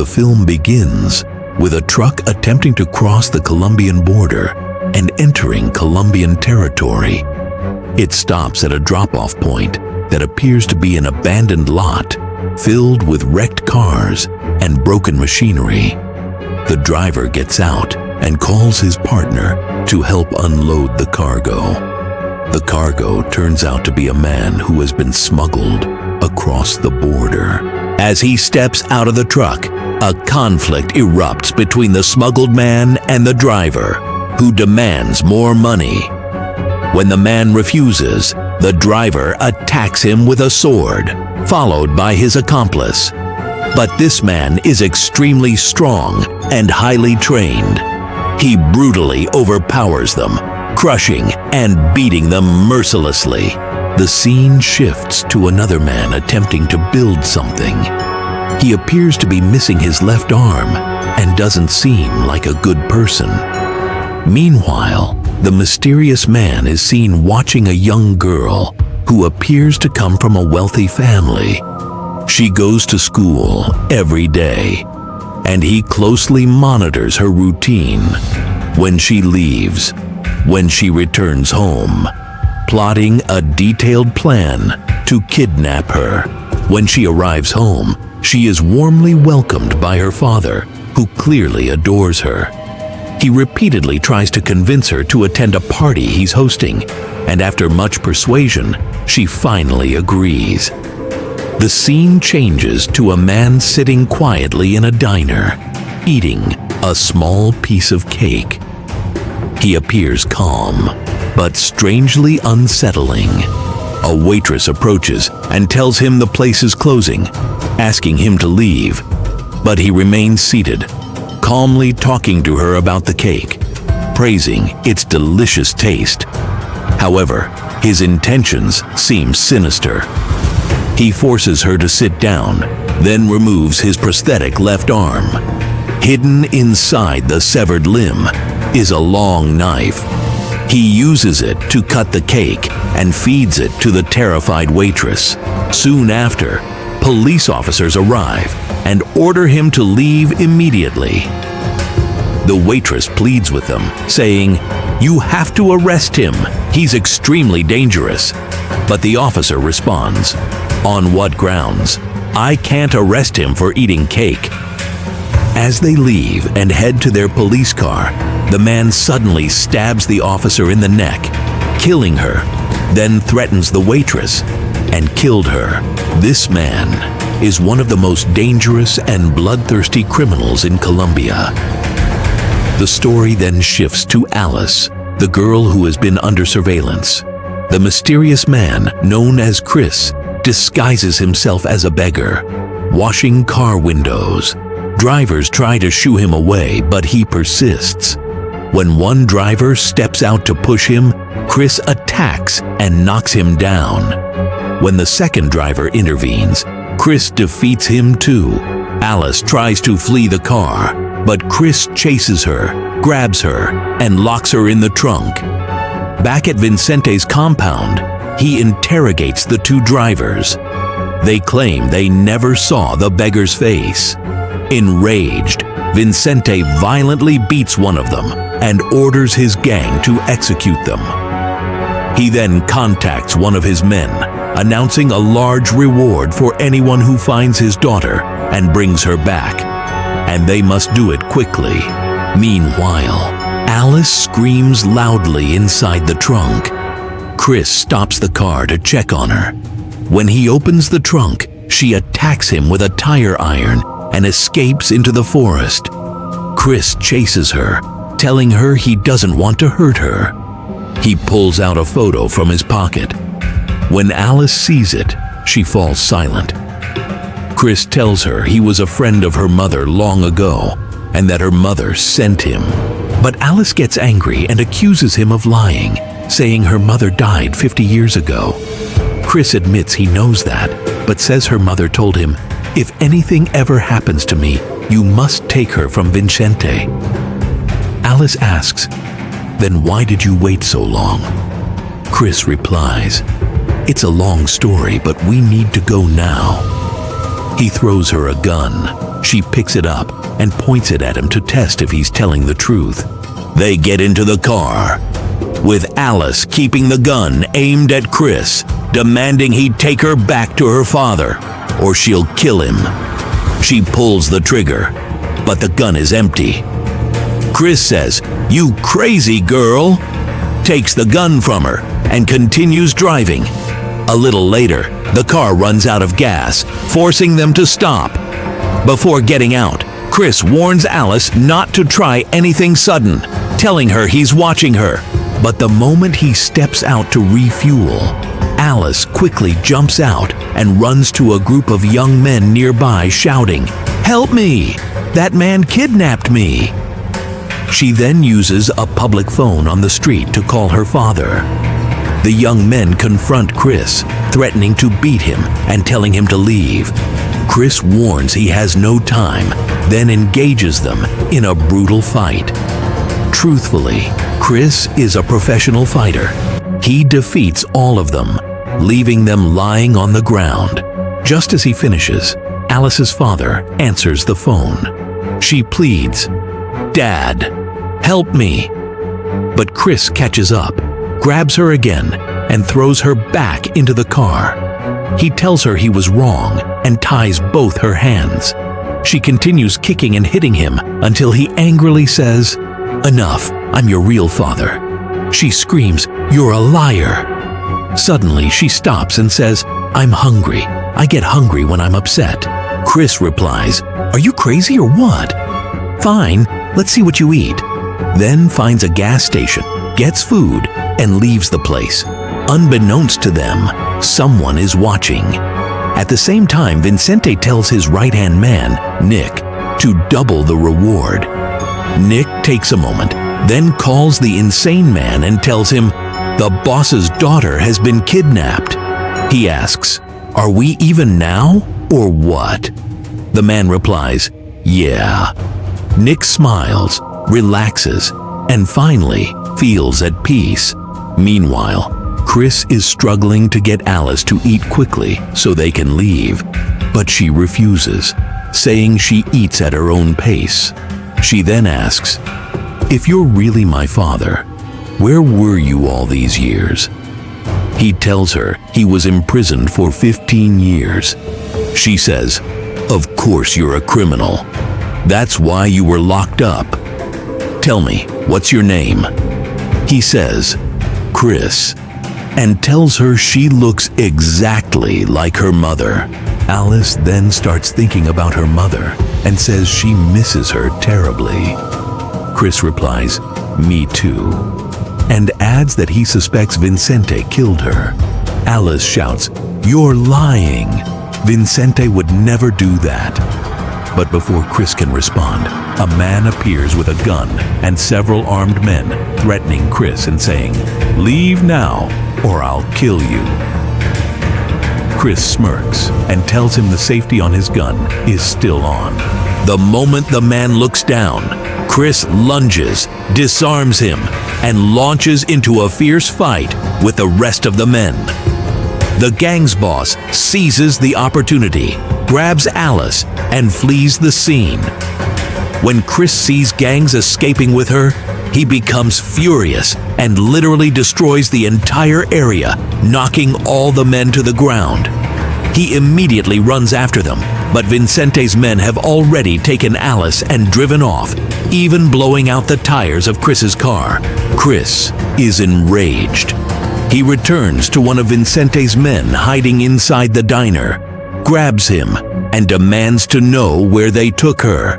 The film begins with a truck attempting to cross the Colombian border and entering Colombian territory. It stops at a drop-off point that appears to be an abandoned lot filled with wrecked cars and broken machinery. The driver gets out and calls his partner to help unload the cargo. The cargo turns out to be a man who has been smuggled across the border. As he steps out of the truck, a conflict erupts between the smuggled man and the driver, who demands more money. When the man refuses, the driver attacks him with a sword, followed by his accomplice. But this man is extremely strong and highly trained. He brutally overpowers them, crushing and beating them mercilessly. The scene shifts to another man attempting to build something. He appears to be missing his left arm and doesn't seem like a good person. Meanwhile, the mysterious man is seen watching a young girl who appears to come from a wealthy family. She goes to school every day, and he closely monitors her routine. When she leaves, when she returns home, plotting a detailed plan to kidnap her. When she arrives home, she is warmly welcomed by her father, who clearly adores her. He repeatedly tries to convince her to attend a party he's hosting, and after much persuasion, she finally agrees. The scene changes to a man sitting quietly in a diner, eating a small piece of cake. He appears calm, but strangely unsettling. A waitress approaches and tells him the place is closing, asking him to leave. But he remains seated, calmly talking to her about the cake, praising its delicious taste. However, his intentions seem sinister. He forces her to sit down, then removes his prosthetic left arm. Hidden inside the severed limb is a long knife. He uses it to cut the cake and feeds it to the terrified waitress. Soon after, police officers arrive and order him to leave immediately. The waitress pleads with them, saying, "You have to arrest him. He's extremely dangerous." But the officer responds, "On what grounds? I can't arrest him for eating cake." As they leave and head to their police car, the man suddenly stabs the officer in the neck, killing her, then threatens the waitress and killed her. This man is one of the most dangerous and bloodthirsty criminals in Colombia. The story then shifts to Alice, the girl who has been under surveillance. The mysterious man, known as Chris, disguises himself as a beggar, washing car windows. Drivers try to shoo him away, but he persists. When one driver steps out to push him, Chris attacks and knocks him down. When the second driver intervenes, Chris defeats him too. Alice tries to flee the car, but Chris chases her, grabs her, and locks her in the trunk. Back at Vincente's compound, he interrogates the two drivers. They claim they never saw the beggar's face. Enraged, Vincente violently beats one of them and orders his gang to execute them. He then contacts one of his men, announcing a large reward for anyone who finds his daughter and brings her back, and they must do it quickly. Meanwhile, Alice screams loudly inside the trunk. Chris stops the car to check on her. When he opens the trunk, she attacks him with a tire iron and escapes into the forest. Chris chases her, telling her he doesn't want to hurt her. He pulls out a photo from his pocket. When Alice sees it, she falls silent. Chris tells her he was a friend of her mother long ago and that her mother sent him. But Alice gets angry and accuses him of lying, saying her mother died 50 years ago. Chris admits he knows that, but says her mother told him, "If anything ever happens to me, you must take her from Vincente." Alice asks, "Then why did you wait so long?" Chris replies, "It's a long story, but we need to go now." He throws her a gun. She picks it up and points it at him to test if he's telling the truth. They get into the car, with Alice keeping the gun aimed at Chris, demanding he take her back to her father, or she'll kill him. She pulls the trigger, but the gun is empty. Chris says, "You crazy girl," takes the gun from her, and continues driving. A little later, the car runs out of gas, forcing them to stop. Before getting out, Chris warns Alice not to try anything sudden, telling her he's watching her. But the moment he steps out to refuel, Alice quickly jumps out and runs to a group of young men nearby, shouting, "Help me! That man kidnapped me!" She then uses a public phone on the street to call her father. The young men confront Chris, threatening to beat him and telling him to leave. Chris warns he has no time, then engages them in a brutal fight. Truthfully, Chris is a professional fighter. He defeats all of them, leaving them lying on the ground. Just as he finishes, Alice's father answers the phone. She pleads, "Dad, help me." But Chris catches up, grabs her again, and throws her back into the car. He tells her he was wrong and ties both her hands. She continues kicking and hitting him until he angrily says, "Enough, I'm your real father." She screams, "You're a liar." Suddenly, she stops and says, "I'm hungry. I get hungry when I'm upset." Chris replies, "Are you crazy or what?" "Fine, let's see what you eat." Then finds a gas station, gets food, and leaves the place. Unbeknownst to them, someone is watching. At the same time, Vincente tells his right-hand man, Nick, to double the reward. Nick takes a moment, then calls the insane man and tells him the boss's daughter has been kidnapped. He asks, "Are we even now, or what?" The man replies, "Yeah." Nick smiles, relaxes, and finally feels at peace. Meanwhile, Chris is struggling to get Alice to eat quickly so they can leave, but she refuses, saying she eats at her own pace. She then asks, "If you're really my father, where were you all these years?" He tells her he was imprisoned for 15 years. She says, "Of course you're a criminal. That's why you were locked up. Tell me, what's your name?" He says, "Chris," and tells her she looks exactly like her mother. Alice then starts thinking about her mother and says she misses her terribly. Chris replies, "Me too," and adds that he suspects Vincente killed her. Alice shouts, "You're lying. Vincente would never do that." But before Chris can respond, a man appears with a gun and several armed men threatening Chris and saying, "Leave now or I'll kill you." Chris smirks and tells him the safety on his gun is still on. The moment the man looks down, Chris lunges, disarms him, and launches into a fierce fight with the rest of the men. The gang's boss seizes the opportunity, grabs Alice, and flees the scene. When Chris sees gangs escaping with her, he becomes furious and literally destroys the entire area, knocking all the men to the ground. He immediately runs after them, but Vincente's men have already taken Alice and driven off, even blowing out the tires of Chris's car. Chris is enraged. He returns to one of Vincente's men hiding inside the diner, grabs him, and demands to know where they took her.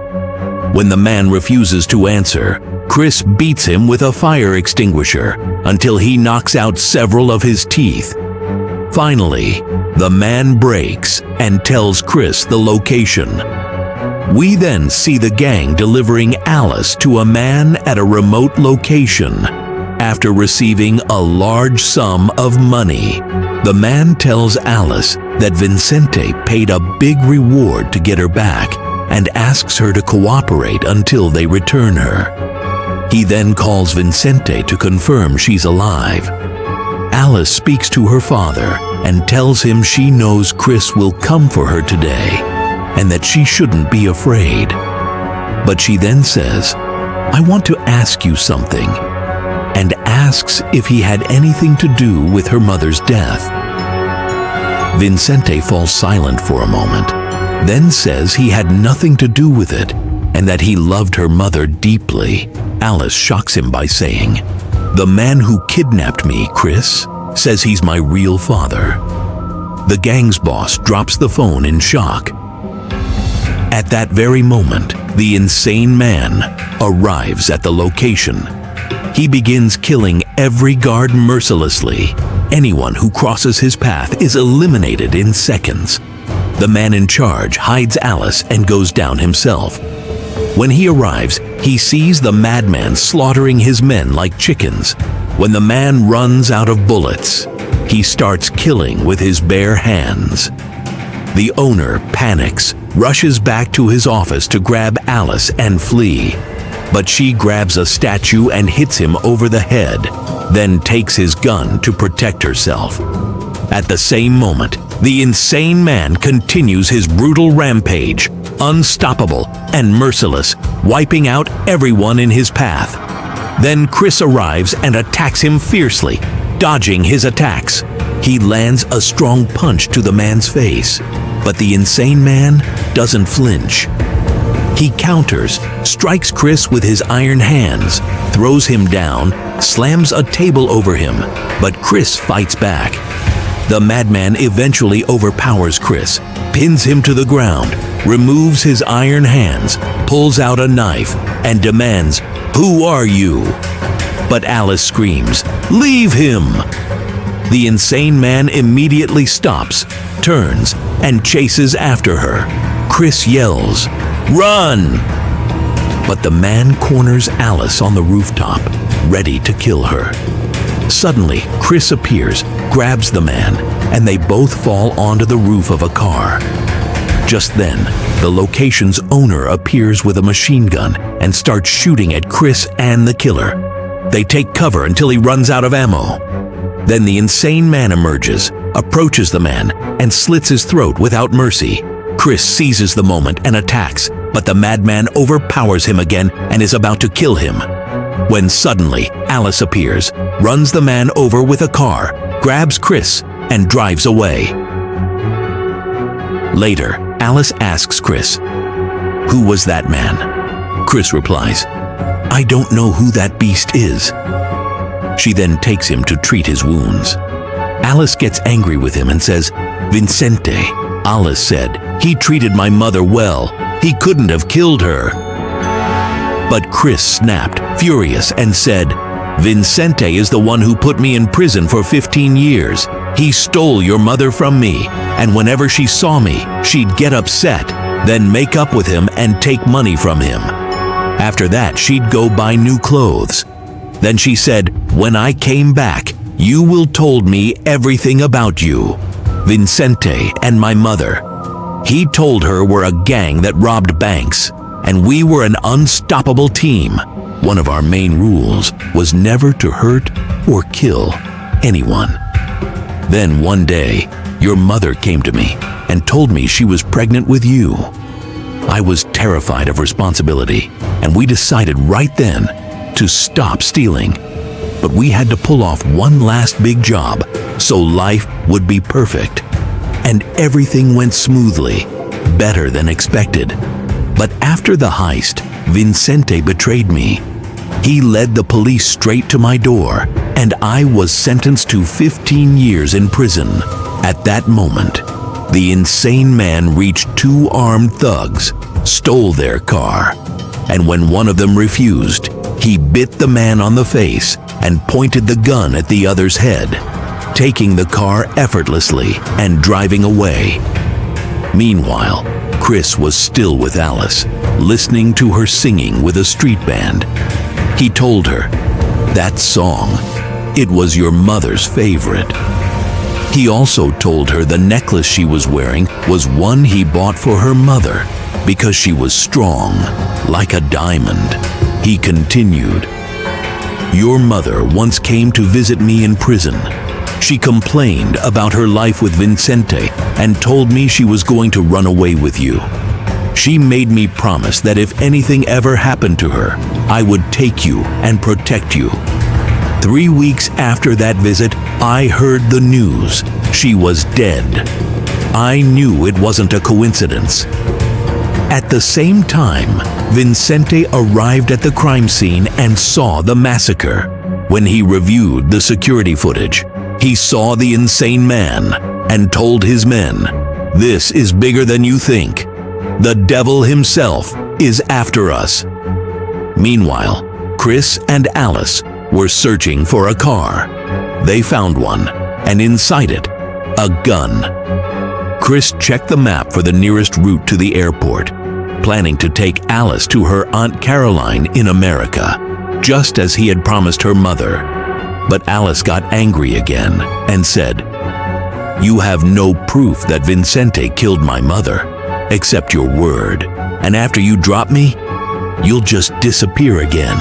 When the man refuses to answer, Chris beats him with a fire extinguisher until he knocks out several of his teeth. Finally, the man breaks and tells Chris the location. We then see the gang delivering Alice to a man at a remote location. After receiving a large sum of money, the man tells Alice that Vincente paid a big reward to get her back and asks her to cooperate until they return her. He then calls Vincente to confirm she's alive. Alice speaks to her father and tells him she knows Chris will come for her today and that she shouldn't be afraid. But she then says, "I want to ask you something," and asks if he had anything to do with her mother's death. Vincente falls silent for a moment, then says he had nothing to do with it and that he loved her mother deeply. Alice shocks him by saying, "The man who kidnapped me, Chris, says he's my real father." The gang's boss drops the phone in shock. At that very moment, the insane man arrives at the location. He begins killing every guard mercilessly. Anyone who crosses his path is eliminated in seconds. The man in charge hides Alice and goes down himself. When he arrives, he sees the madman slaughtering his men like chickens. When the man runs out of bullets, he starts killing with his bare hands. The owner panics, rushes back to his office to grab Alice and flee. But she grabs a statue and hits him over the head, then takes his gun to protect herself. At the same moment, the insane man continues his brutal rampage, unstoppable and merciless, wiping out everyone in his path. Then Chris arrives and attacks him fiercely, dodging his attacks. He lands a strong punch to the man's face, but the insane man doesn't flinch. He counters, strikes Chris with his iron hands, throws him down, slams a table over him, but Chris fights back. The madman eventually overpowers Chris, pins him to the ground, removes his iron hands, pulls out a knife, and demands, "Who are you?" But Alice screams, "Leave him!" The insane man immediately stops, turns, and chases after her. Chris yells, "Run!" But the man corners Alice on the rooftop, ready to kill her. Suddenly, Chris appears, grabs the man, and they both fall onto the roof of a car. Just then, the location's owner appears with a machine gun and starts shooting at Chris and the killer. They take cover until he runs out of ammo. Then the insane man emerges, approaches the man, and slits his throat without mercy. Chris seizes the moment and attacks, but the madman overpowers him again and is about to kill him. When suddenly, Alice appears, runs the man over with a car, grabs Chris, and drives away. Later, Alice asks Chris, "Who was that man?" Chris replies, "I don't know who that beast is." She then takes him to treat his wounds. Alice gets angry with him and says, "Vincente," Alice said, "he treated my mother well. He couldn't have killed her." But Chris snapped, furious, and said, "Vincente is the one who put me in prison for 15 years. He stole your mother from me, and whenever she saw me, she'd get upset, then make up with him and take money from him. After that, she'd go buy new clothes. Then she said, 'When I came back, you will told me everything about you, Vincente and my mother.' He told her we're a gang that robbed banks, and we were an unstoppable team. One of our main rules was never to hurt or kill anyone. Then one day, your mother came to me and told me she was pregnant with you. I was terrified of responsibility, and we decided right then to stop stealing. But we had to pull off one last big job, so life would be perfect. And everything went smoothly, better than expected. But after the heist, Vincente betrayed me. He led the police straight to my door, and I was sentenced to 15 years in prison. At that moment, the insane man reached two armed thugs, stole their car, and when one of them refused, he bit the man on the face and pointed the gun at the other's head, taking the car effortlessly and driving away. Meanwhile, Chris was still with Alice, listening to her singing with a street band. He told her, "That song, it was your mother's favorite." He also told her the necklace she was wearing was one he bought for her mother because she was strong, like a diamond. He continued, "Your mother once came to visit me in prison. She complained about her life with Vincente and told me she was going to run away with you. She made me promise that if anything ever happened to her, I would take you and protect you. 3 weeks after that visit, I heard the news. She was dead. I knew it wasn't a coincidence. At the same time, Vincente arrived at the crime scene and saw the massacre. When he reviewed the security footage, he saw the insane man and told his men, "This is bigger than you think. The devil himself is after us." Meanwhile, Chris and Alice were searching for a car. They found one, and inside it, a gun. Chris checked the map for the nearest route to the airport, planning to take Alice to her Aunt Caroline in America, just as he had promised her mother. But Alice got angry again and said, "You have no proof that Vincente killed my mother, except your word. And after you drop me, you'll just disappear again.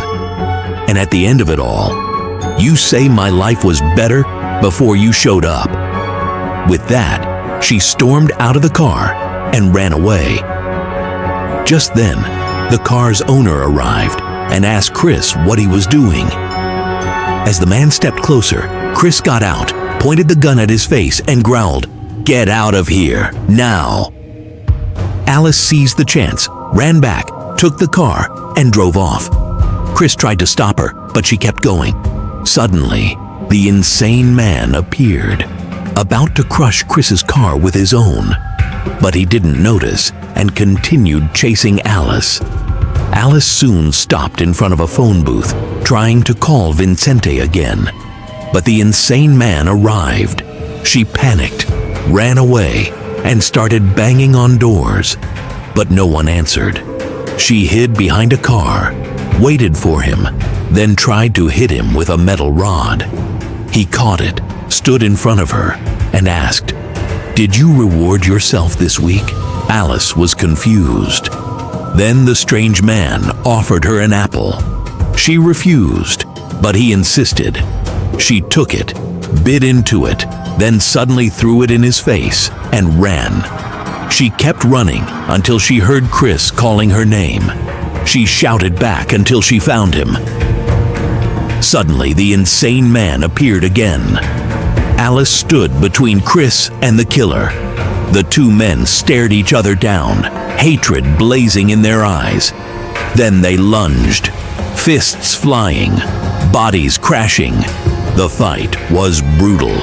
And at the end of it all, you say my life was better before you showed up." With that, she stormed out of the car and ran away. Just then, the car's owner arrived and asked Chris what he was doing. As the man stepped closer, Chris got out, pointed the gun at his face, and growled, "Get out of here, now!" Alice seized the chance, ran back, took the car, and drove off. Chris tried to stop her, but she kept going. Suddenly, the insane man appeared, about to crush Chris's car with his own. But he didn't notice and continued chasing Alice. Alice soon stopped in front of a phone booth, trying to call Vincente again. But the insane man arrived. She panicked, ran away, and started banging on doors. But no one answered. She hid behind a car, waited for him, then tried to hit him with a metal rod. He caught it, stood in front of her, and asked, "Did you reward yourself this week?" Alice was confused. Then the strange man offered her an apple. She refused, but he insisted. She took it, bit into it, then suddenly threw it in his face and ran. She kept running until she heard Chris calling her name. She shouted back until she found him. Suddenly, the insane man appeared again. Alice stood between Chris and the killer. The two men stared each other down, hatred blazing in their eyes. Then they lunged, fists flying, bodies crashing. The fight was brutal,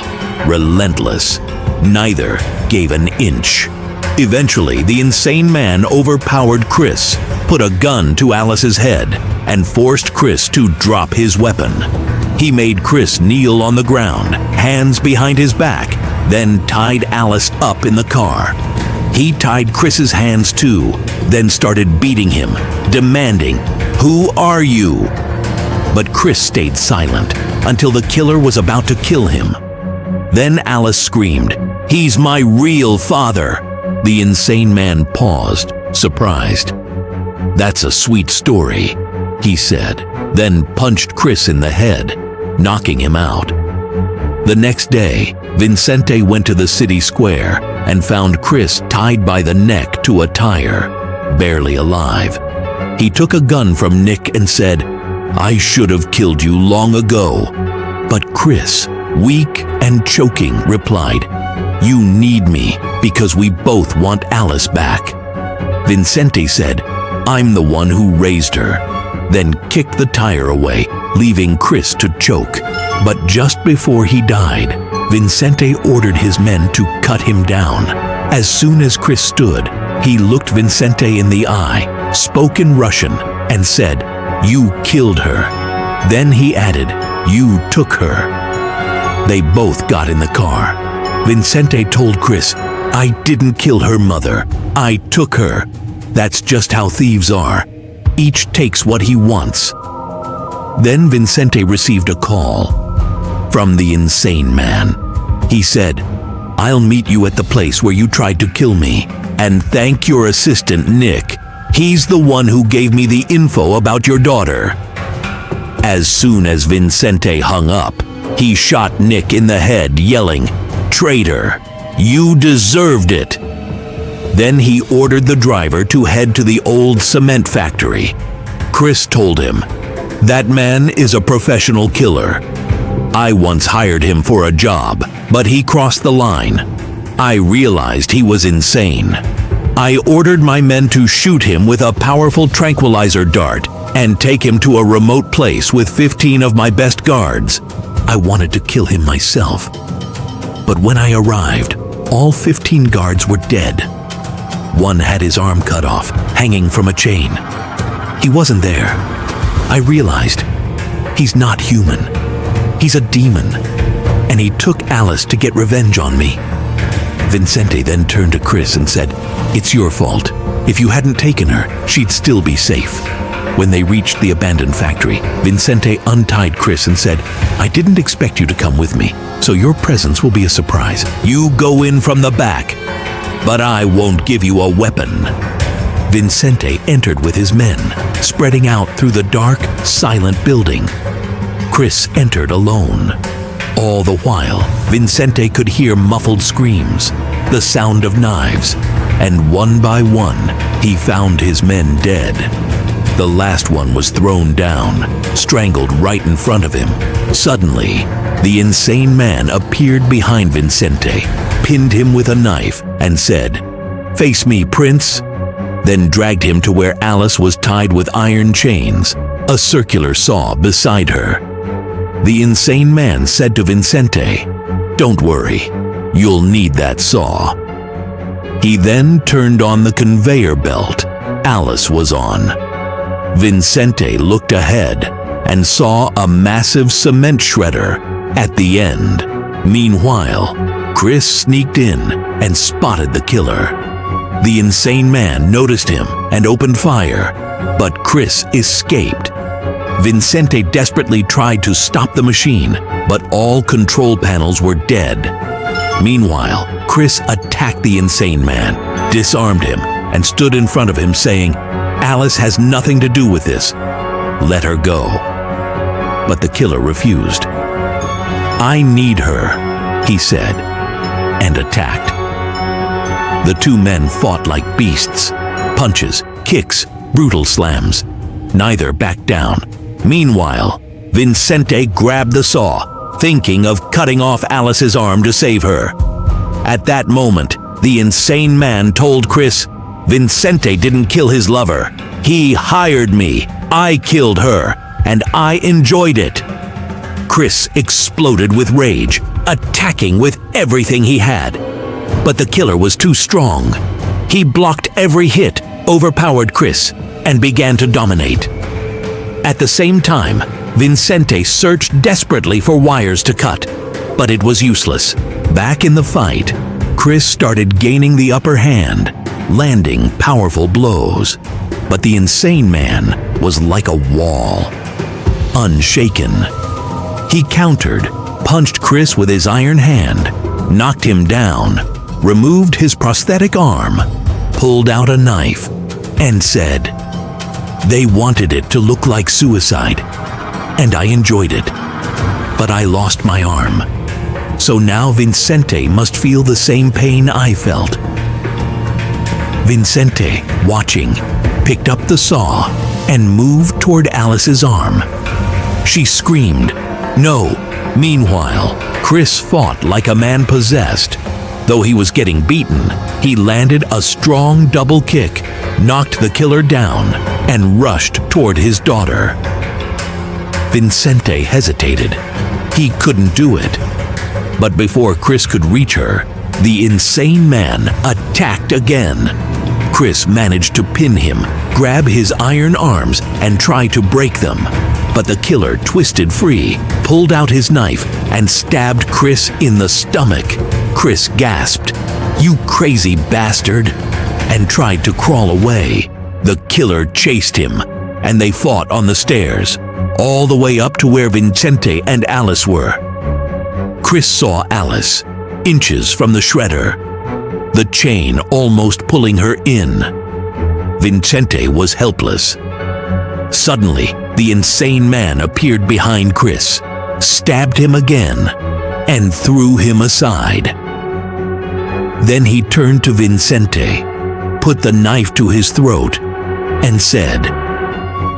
relentless. Neither gave an inch. Eventually, the insane man overpowered Chris, put a gun to Alice's head, and forced Chris to drop his weapon. He made Chris kneel on the ground, hands behind his back, then tied Alice up in the car. He tied Chris's hands too, then started beating him, demanding, "Who are you?" But Chris stayed silent until the killer was about to kill him. Then Alice screamed, "He's my real father!" The insane man paused, surprised. "That's a sweet story," he said, then punched Chris in the head, knocking him out. The next day, Vincente went to the city square and found Chris tied by the neck to a tire, barely alive. He took a gun from Nick and said, "I should have killed you long ago." But Chris, weak and choking, replied, "You need me because we both want Alice back." Vincente said, "I'm the one who raised her," then kicked the tire away, leaving Chris to choke. But just before he died, Vincente ordered his men to cut him down. As soon as Chris stood, he looked Vincente in the eye, spoke in Russian, and said, "You killed her." Then he added, "You took her." They both got in the car. Vincente told Chris, "I didn't kill her mother. I took her. That's just how thieves are. Each takes what he wants." Then Vincente received a call from the insane man. He said, "I'll meet you at the place where you tried to kill me, and thank your assistant Nick. He's the one who gave me the info about your daughter." As soon as Vincente hung up, he shot Nick in the head, yelling, "Traitor, you deserved it." Then he ordered the driver to head to the old cement factory. Chris told him, "That man is a professional killer. I once hired him for a job, but he crossed the line. I realized he was insane. I ordered my men to shoot him with a powerful tranquilizer dart and take him to a remote place with 15 of my best guards. I wanted to kill him myself. But when I arrived, all 15 guards were dead. One had his arm cut off, hanging from a chain. He wasn't there. I realized he's not human. He's a demon, and he took Alice to get revenge on me." Vincente then turned to Chris and said, "It's your fault. If you hadn't taken her, she'd still be safe." When they reached the abandoned factory, Vincente untied Chris and said, "I didn't expect you to come with me, so your presence will be a surprise. You go in from the back, but I won't give you a weapon." Vincente entered with his men, spreading out through the dark, silent building. Chris entered alone. All the while, Vincente could hear muffled screams, the sound of knives, and one by one, he found his men dead. The last one was thrown down, strangled right in front of him. Suddenly, the insane man appeared behind Vincente, pinned him with a knife, and said, "Face me, Prince," then dragged him to where Alice was tied with iron chains, a circular saw beside her. The insane man said to Vincente, "Don't worry, you'll need that saw." He then turned on the conveyor belt Alice was on. Vincente looked ahead and saw a massive cement shredder at the end. Meanwhile, Chris sneaked in and spotted the killer. The insane man noticed him and opened fire, but Chris escaped. Vincente desperately tried to stop the machine, but all control panels were dead. Meanwhile, Chris attacked the insane man, disarmed him, and stood in front of him saying, "Alice has nothing to do with this. Let her go." But the killer refused. "I need her," he said, and attacked. The two men fought like beasts. Punches, kicks, brutal slams. Neither backed down. Meanwhile, Vincente grabbed the saw, thinking of cutting off Alice's arm to save her. At that moment, the insane man told Chris, "Vincente didn't kill his lover. He hired me. I killed her, and I enjoyed it." Chris exploded with rage, attacking with everything he had. But the killer was too strong. He blocked every hit, overpowered Chris, and began to dominate. At the same time, Vincente searched desperately for wires to cut, but it was useless. Back in the fight, Chris started gaining the upper hand, landing powerful blows. But the insane man was like a wall, unshaken. He countered, punched Chris with his iron hand, knocked him down, removed his prosthetic arm, pulled out a knife, and said, "They wanted it to look like suicide, and I enjoyed it. But I lost my arm. So now Vincente must feel the same pain I felt." Vincente, watching, picked up the saw and moved toward Alice's arm. She screamed, "No!" Meanwhile, Chris fought like a man possessed. Though he was getting beaten, he landed a strong double kick, knocked the killer down, and rushed toward his daughter. Vincente hesitated. He couldn't do it. But before Chris could reach her, the insane man attacked again. Chris managed to pin him, grab his iron arms, and try to break them. But the killer twisted free, pulled out his knife, and stabbed Chris in the stomach. Chris gasped, "You crazy bastard!" and tried to crawl away. The killer chased him, and they fought on the stairs, all the way up to where Vincente and Alice were. Chris saw Alice, inches from the shredder, the chain almost pulling her in. Vincente was helpless. Suddenly, the insane man appeared behind Chris, stabbed him again, and threw him aside. Then he turned to Vincente, put the knife to his throat and said,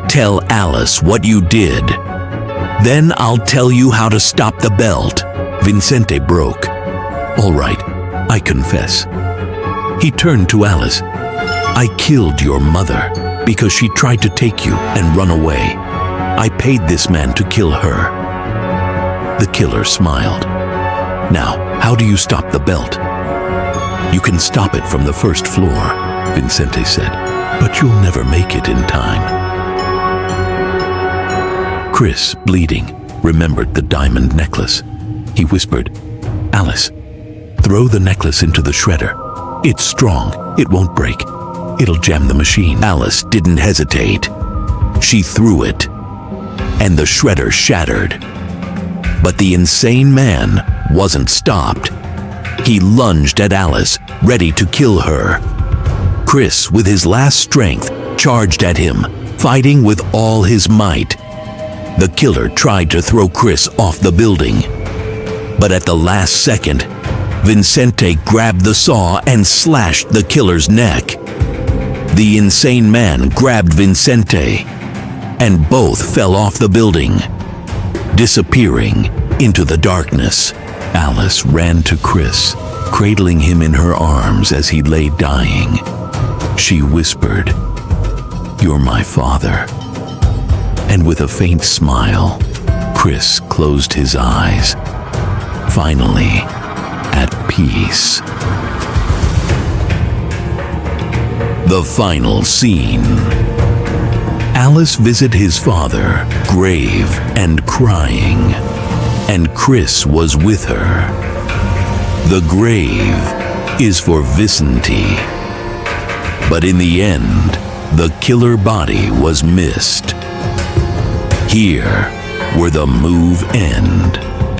"Tell Alice what you did. Then I'll tell you how to stop the belt." Vincente broke. "All right, I confess." He turned to Alice. "I killed your mother because she tried to take you and run away. I paid this man to kill her." The killer smiled. "Now, how do you stop the belt?" "You can stop it from the first floor," Vincente said, "but you'll never make it in time." Chris, bleeding, remembered the diamond necklace. He whispered, "Alice, throw the necklace into the shredder. It's strong, it won't break. It'll jam the machine." Alice didn't hesitate. She threw it, and the shredder shattered. But the insane man wasn't stopped. He lunged at Alice, ready to kill her. Chris, with his last strength, charged at him, fighting with all his might. The killer tried to throw Chris off the building. But at the last second, Vincente grabbed the saw and slashed the killer's neck. The insane man grabbed Vincente, and both fell off the building, disappearing into the darkness. Alice ran to Chris, cradling him in her arms as he lay dying. She whispered, "You're my father." And with a faint smile, Chris closed his eyes, finally at peace. The final scene. Alice visited his father, grave and crying, and Chris was with her. The grave is for Vicente, but in the end, the killer body was missed. Here where the move end.